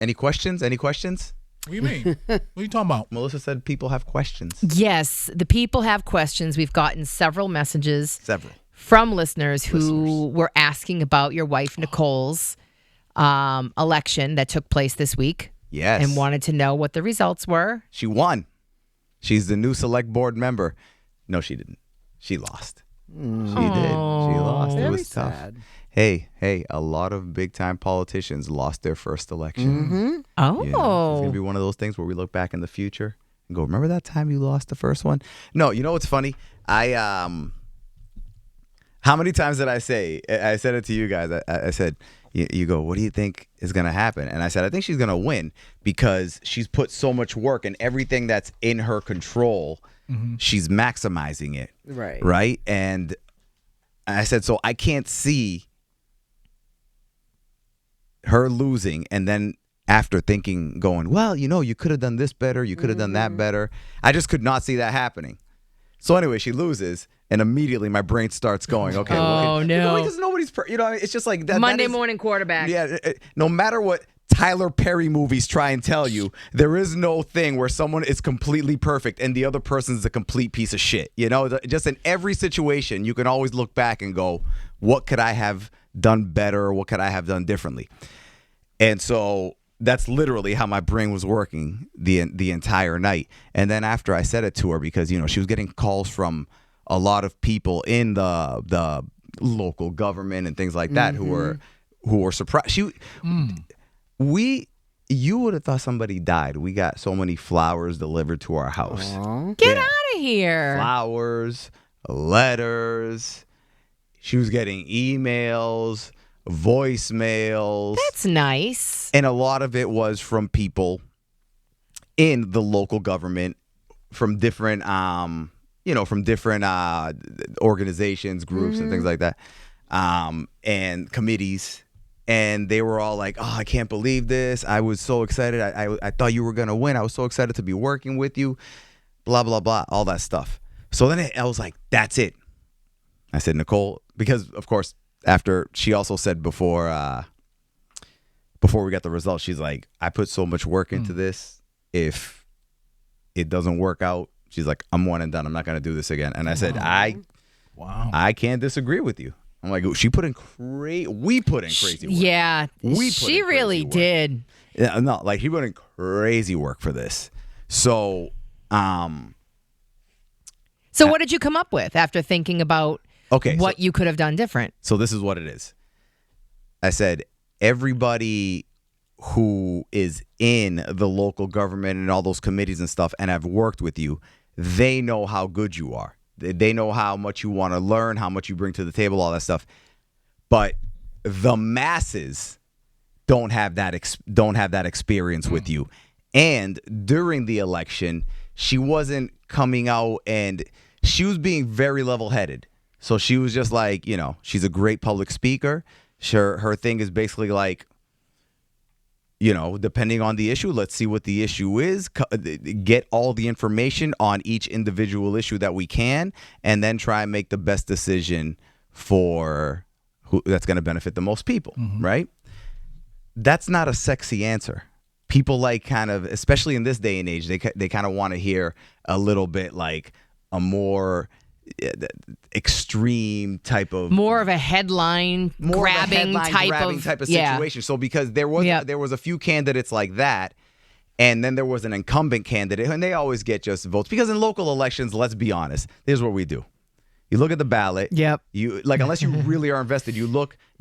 Any questions? Any questions? What do you mean? What are you talking about? Melissa said people have questions. Yes, the people have questions. We've gotten several messages. From listeners who were asking about your wife Nicole's election that took place this week. Yes. And wanted to know what the results were. She won. She's the new select board member. No, she didn't. She lost. She did. She lost. It was tough. Sad. Hey, a lot of big-time politicians lost their first election. Mm-hmm. Oh. It's going to be one of those things where we look back in the future and go, remember that time you lost the first one? No, you know what's funny? How many times did I say it to you guys. I said, you go, what do you think is going to happen? And I said, I think she's going to win because she's put so much work and everything that's in her control, she's maximizing it. Right. Right? And I said, so I can't see her losing and then after thinking, going, well, you could have done this better. You could have done that better. I just could not see that happening. So anyway, she loses. And immediately my brain starts going, okay. Oh, no. Because nobody's, it's just like that. Monday morning quarterback. Yeah. No matter what Tyler Perry movies try and tell you, there is no thing where someone is completely perfect and the other person's a complete piece of shit. Just in every situation, you can always look back and go, what could I have done better? What could I have done differently? And so that's literally how my brain was working the entire night. And then after I said it to her, because, she was getting calls from a lot of people in the local government and things like that who were surprised. You would have thought somebody died. We got so many flowers delivered to our house. Get out of here. Flowers, letters. She was getting emails, voicemails. That's nice. And a lot of it was from people in the local government from different organizations, groups, and things like that, and committees. And they were all like, oh, I can't believe this. I was so excited. I thought you were going to win. I was so excited to be working with you, blah, blah, blah, all that stuff. So then I was like, that's it. I said, Nicole, because, of course, after she also said before we got the results, she's like, I put so much work into this. If it doesn't work out, she's like, I'm one and done. I'm not going to do this again. And I said, I can't disagree with you. I'm like, we put in crazy work. Yeah, she really did. Yeah, no, like he put in crazy work for this. So, So what did you come up with after thinking about what you could have done different? So this is what it is. I said, everybody who is in the local government and all those committees and stuff and have worked with you, they know how good you are. They know how much you want to learn, how much you bring to the table, all that stuff. But the masses don't have that experience with you. And during the election, she wasn't coming out and she was being very level-headed. So she was just like, she's a great public speaker. Her thing is basically like, depending on the issue, let's see what the issue is, get all the information on each individual issue that we can, and then try and make the best decision for who that's going to benefit the most people, right? That's not a sexy answer. People like kind of, especially in this day and age, they kind of want to hear a little bit like a more extreme type of more of a headline grabbing type of situation. Yeah. So because there was a few candidates like that, and then there was an incumbent candidate, and they always get just votes because in local elections, let's be honest, here's what we do. You look at the ballot. Yep. You unless you really are invested, you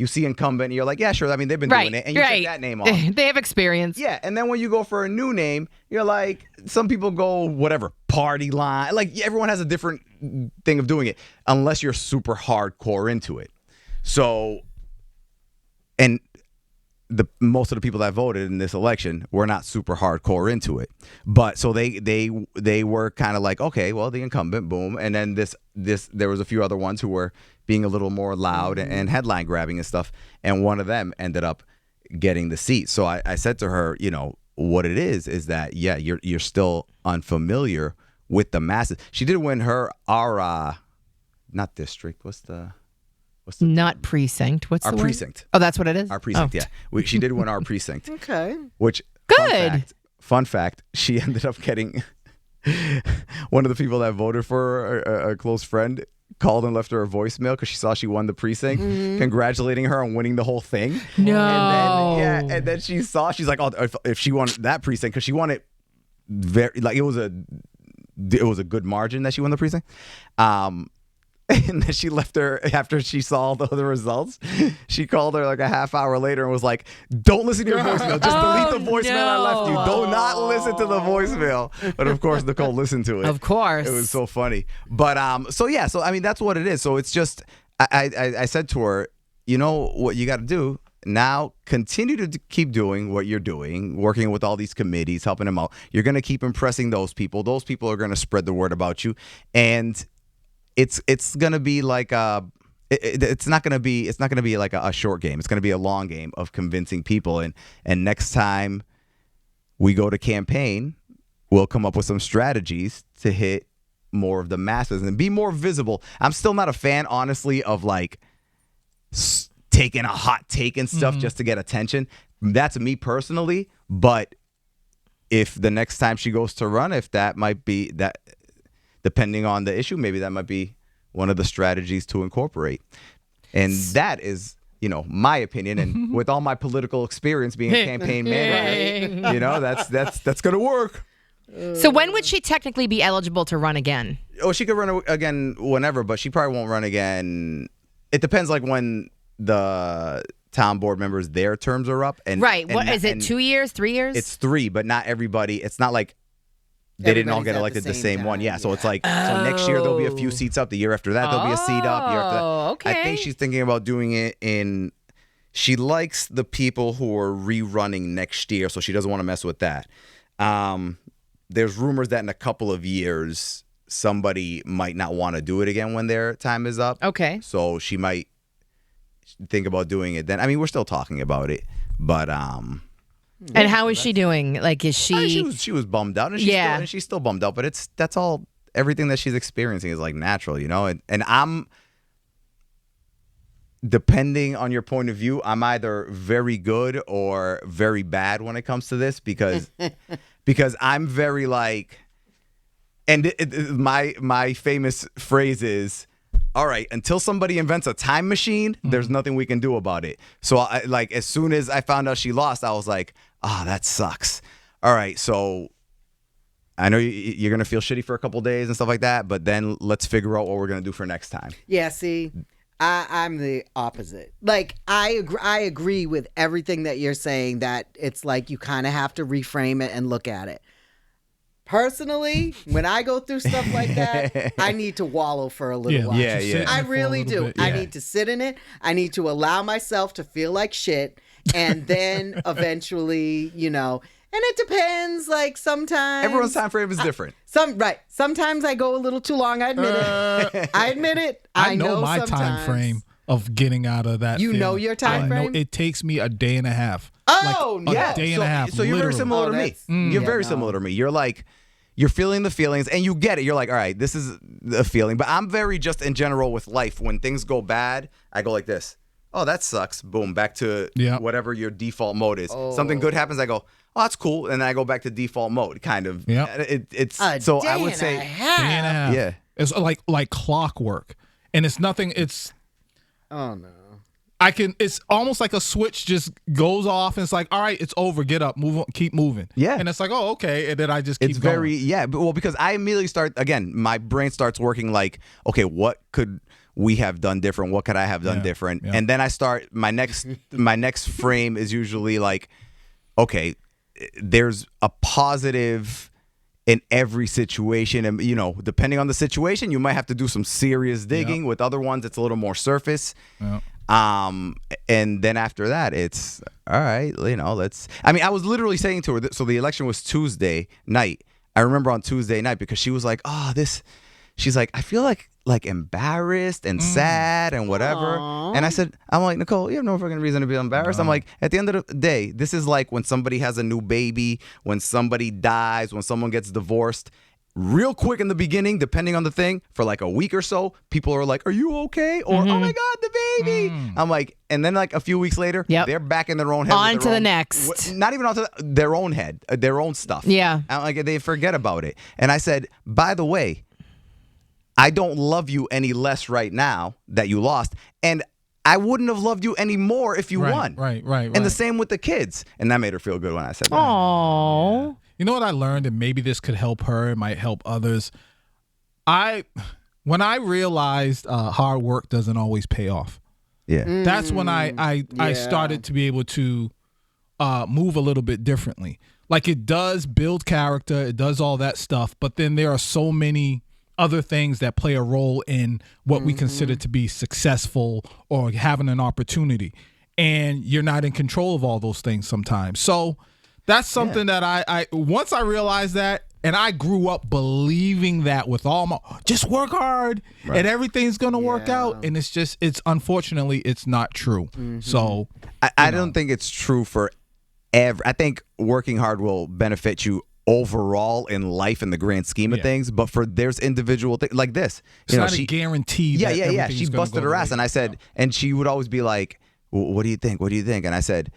see incumbent, and you're like, yeah, sure. I mean, they've been doing it, and you take that name off. They have experience. Yeah, and then when you go for a new name, you're like, some people go whatever party line. Like everyone has a different thing of doing it, unless you're super hardcore into it. So, and most of the people that voted in this election were not super hardcore into it, but so they were kind of like, okay, well, the incumbent, boom, and then there was a few other ones who were being a little more loud and headline grabbing and stuff, and one of them ended up getting the seat. So I said to her, what it is that you're still unfamiliar with the masses. She did win our not district. What's the What's the Not precinct. What's our the word? precinct? Oh, that's what it is? Our precinct, yeah. She did win our precinct. Okay. Which Good. Fun fact, she ended up getting one of the people that voted for her, a close friend, called and left her a voicemail because she saw she won the precinct, congratulating her on winning the whole thing. No. And then she's like, oh, if she won that precinct, because she won it very, like, it was a good margin that she won the precinct. And then she left her after she saw the results. She called her like a half hour later and was like, don't listen to your voicemail. Just delete the voicemail I left you. Do not listen to the voicemail. But of course, Nicole listened to it. Of course. It was so funny. But so I mean, that's what it is. So it's just, I said to her, you know what you got to do now, continue to keep doing what you're doing, working with all these committees, helping them out. You're going to keep impressing those people. Those people are going to spread the word about you. And it's gonna be like it's not gonna be like a short game. It's gonna be a long game of convincing people. And next time we go to campaign, we'll come up with some strategies to hit more of the masses and be more visible. I'm still not a fan, honestly, of like taking a hot take and stuff just to get attention. That's me personally. But if the next time she goes to run, if that might be that. Depending on the issue, maybe that might be one of the strategies to incorporate. And that is, my opinion. And with all my political experience being a campaign manager, that's going to work. So when would she technically be eligible to run again? Oh, she could run again whenever, but she probably won't run again. It depends, like, when the town board members, their terms are up. Right. What is it, 2 years, 3 years? It's 3, but not everybody. It's not like they didn't all get elected the same one. Yeah, so it's like, so next year there'll be a few seats up. The year after that, there'll be a seat up. Year after that. Okay. I think she's thinking about doing it she likes the people who are rerunning next year, so she doesn't want to mess with that. There's rumors that in a couple of years, somebody might not want to do it again when their time is up. Okay. So she might think about doing it then. I mean, we're still talking about it, but and how is she doing? Like, is she? She was bummed out, and she's still bummed out. But that's all. Everything that she's experiencing is like natural, And I'm, depending on your point of view, I'm either very good or very bad when it comes to this because I'm very like, and my famous phrase is, all right, until somebody invents a time machine, there's nothing we can do about it. So I, like, as soon as I found out she lost, I was like, that sucks. All right, so I know you're going to feel shitty for a couple days and stuff like that, but then let's figure out what we're going to do for next time. Yeah, see, I'm the opposite. Like, I agree with everything that you're saying, that it's like you kind of have to reframe it and look at it. Personally, when I go through stuff like that, I need to wallow for a little while. Yeah. I really do. Bit, I need to sit in it. I need to allow myself to feel like shit. And then eventually, and it depends. Like, sometimes Everyone's time frame is different. Sometimes I go a little too long. I admit it. I know my time frame of getting out of that. You know your time frame? I know it takes me a day and a half. Oh, like yeah. A day and a half. So you're very similar to me. You're very similar to me. You're like, you're feeling the feelings and you get it. You're like, all right, this is a feeling. But I'm very just in general with life. When things go bad, I go like this. Oh, that sucks. Boom. Back to whatever your default mode is. Something good happens. I go, oh, that's cool. And then I go back to default mode, kind of. Yeah. It's so I would say day and a half. Yeah. It's like clockwork. And it's nothing. Oh, no. It's almost like a switch just goes off and it's like, all right, it's over. Get up, move on, keep moving. Yeah. And it's like, oh, okay. And then I just keep It's going. very, well, because I immediately start, again, my brain starts working like, okay, what could we have done different? What could I have done different? Yeah. And then I start, my next frame is usually like, okay, there's a positive in every situation. And, depending on the situation, you might have to do some serious digging. With other ones, it's a little more surface. Yeah. And then after that, it's all right, I was literally saying to her, so the election was Tuesday night. I remember on Tuesday night because she was like, she's like, I feel like embarrassed and sad and whatever. Aww. And I'm like, Nicole, you have no freaking reason to be embarrassed. No. I'm like, at the end of the day, this is like when somebody has a new baby, when somebody dies, when someone gets divorced. real quick in the beginning, depending on the thing, for like a week or so, people are like, "Are you okay?" Or, "Oh my God, the baby." I'm like, and then like a few weeks later, they're back in their own head. On to the next. Not even onto their own head, their own stuff. Yeah. And like they forget about it. And I said, by the way, I don't love you any less right now that you lost. And I wouldn't have loved you any more if you won. Right. And the same with the kids. And that made her feel good when I said that. Oh. You know what I learned, and maybe this could help her, it might help others. When I realized hard work doesn't always pay off. Yeah. That's when I started to be able to move a little bit differently. Like, it does build character, it does all that stuff, but then there are so many other things that play a role in what we consider to be successful or having an opportunity. And you're not in control of all those things sometimes. So that's something that I once I realized that, and I grew up believing that with all my, just work hard and everything's going to work out. And it's unfortunately, it's not true. So I don't think it's true for I think working hard will benefit you overall in life in the grand scheme of things, but there's individual things like this. It's not a guarantee. Yeah. She busted her ass, and I said, and she would always be like, "What do you think? What do you think?" And I said,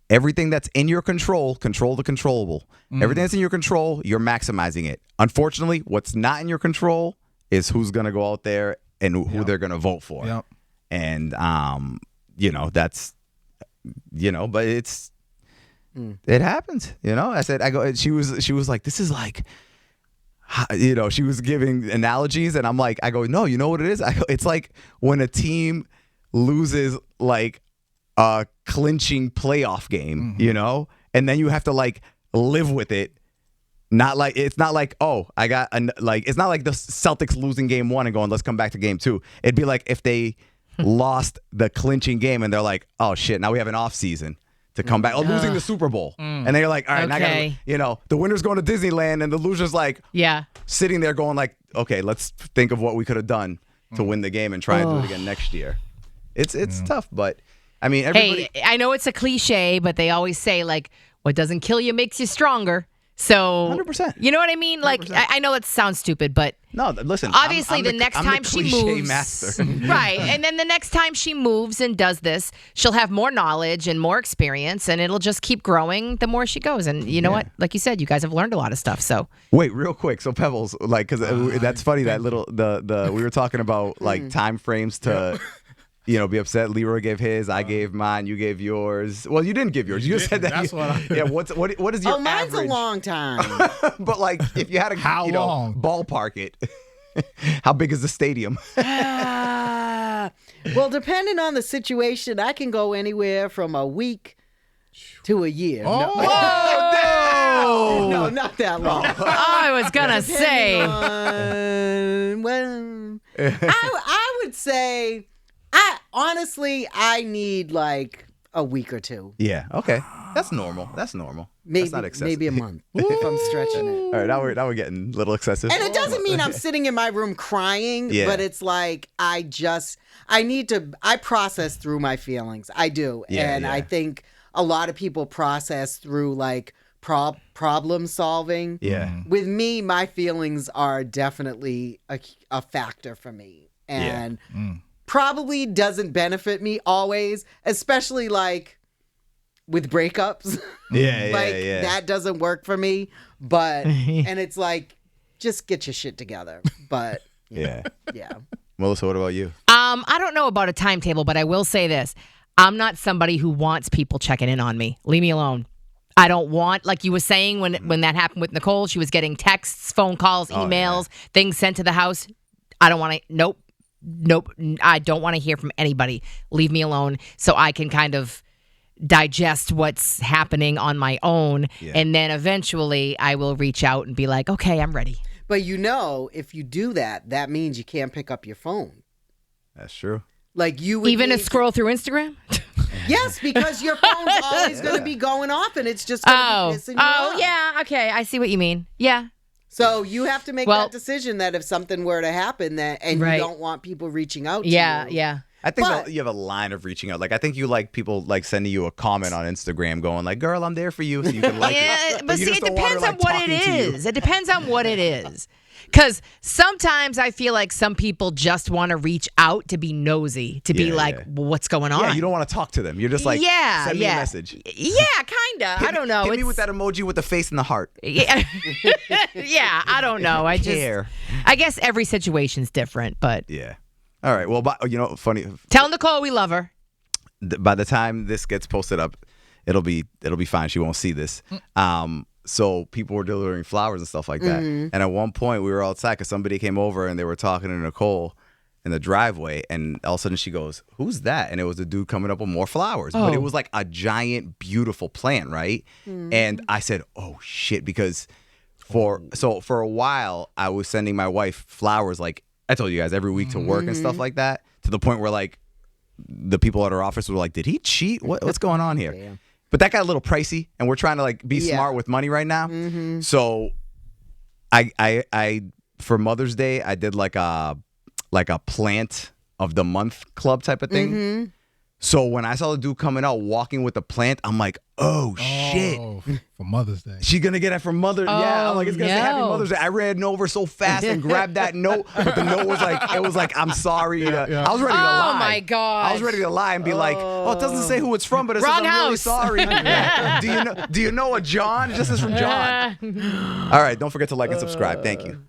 everything that's in your control the controllable. Everything that's in your control, you're maximizing it. Unfortunately, what's not in your control is who's going to go out there and who they're going to vote for. Yep. And that's, but it happens. I said, she was like, this is like, she was giving analogies, and I'm like, I go, no, you know what it is? It's like when a team loses like a clinching playoff game, and then you have to like live with it. It's not like, oh, it's not like the Celtics losing game 1 and going, let's come back to game 2. It'd be like if they lost the clinching game and they're like, oh shit, now we have an off season to come back, or losing the Super Bowl. And then you're like, all right, now I gotta, the winner's going to Disneyland and the loser's like sitting there going like, okay, let's think of what we could have done to win the game and try and do it again next year. It's tough, but I mean, everybody. Hey, I know it's a cliche, but they always say like, what doesn't kill you makes you stronger. So 100%. You know what I mean? Like, I know it sounds stupid, but no, listen. Obviously, I'm the next time she moves, master. right? And then the next time she moves and does this, she'll have more knowledge and more experience, and it'll just keep growing the more she goes. And you know what? Like you said, you guys have learned a lot of stuff. So wait, real quick. So Pebbles, like, because that's funny that little we were talking about like time frames to. Be upset. Leroy gave his, I gave mine, you gave yours. Well, you didn't give yours. You just said that. That's what I. Yeah. What is your mine's average? a long time. But like, if you had a long ballpark it, how big is the stadium? Well, depending on the situation, I can go anywhere from a week to a year. Oh, No, not that long. I was gonna say, I would say. I need like a week or two. Yeah. Okay. That's normal. That's normal. Maybe, that's not excessive. Maybe a month if I'm stretching it. All right. Now we're getting a little excessive. And it doesn't mean I'm sitting in my room crying, but it's like I process through my feelings. I do. I think a lot of people process through like problem solving. Yeah. With me, my feelings are definitely a factor for me. And probably doesn't benefit me always, especially like with breakups. That doesn't work for me. But and it's like, just get your shit together. But yeah. Melissa, what about you? I don't know about a timetable, but I will say this: I'm not somebody who wants people checking in on me. Leave me alone. I don't want, like you were saying when that happened with Nicole, she was getting texts, phone calls, emails, things sent to the house. I don't want to. Nope. I don't want to hear from anybody. Leave me alone so I can kind of digest what's happening on my own. Yeah. And then eventually I will reach out and be like, okay, I'm ready. But if you do that, that means you can't pick up your phone. That's true. Like you would even to scroll through Instagram? Yes, because your phone's always going to be going off and it's just going to be pissing you off. Oh, yeah. Okay. I see what you mean. Yeah. So you have to make that decision that if something were to happen and you don't want people reaching out to you. Yeah. I think that you have a line of reaching out. Like, I think you like people like sending you a comment on Instagram going like, girl, I'm there for you, so you can like it. But you see, just it don't want her, depends like, on what it talking to you. is. It depends on what it is. Because sometimes I feel like some people just want to reach out to be nosy, to be like, well, what's going on? Yeah, you don't want to talk to them. You're just like, send me a message. Yeah, kind of. I don't know. Hit me with that emoji with the face and the heart. Yeah, yeah. I don't know. I guess every situation's different, but Yeah. All right. Well, funny. Tell Nicole we love her. By the time this gets posted up, it'll be fine. She won't see this. So people were delivering flowers and stuff like that. And at one point, we were outside because somebody came over and they were talking to Nicole in the driveway. And all of a sudden, she goes, "Who's that?" And it was a dude coming up with more flowers. But it was like a giant, beautiful plant, right? And I said, "Oh shit!" Because for a while, I was sending my wife flowers, like I told you guys, every week to work and stuff like that. To the point where like the people at her office were like, "Did he cheat? What's going on here?" Damn. But that got a little pricey, and we're trying to like be smart with money right now. So, I for Mother's Day, I did like a plant of the month club type of thing. So when I saw the dude coming out walking with the plant, I'm like, oh shit. For Mother's Day. She's going to get it for Mother's Day. Yeah, I'm like, it's going to say Happy Mother's Day. I ran over so fast and grabbed that note, but the note was like, I'm sorry. I was ready to lie. Oh my God. I was ready to lie and be like, oh, it doesn't say who it's from, but it Wrong says I'm really house. sorry. Do you know a John? It just says from John. All right, don't forget to like and subscribe. Thank you.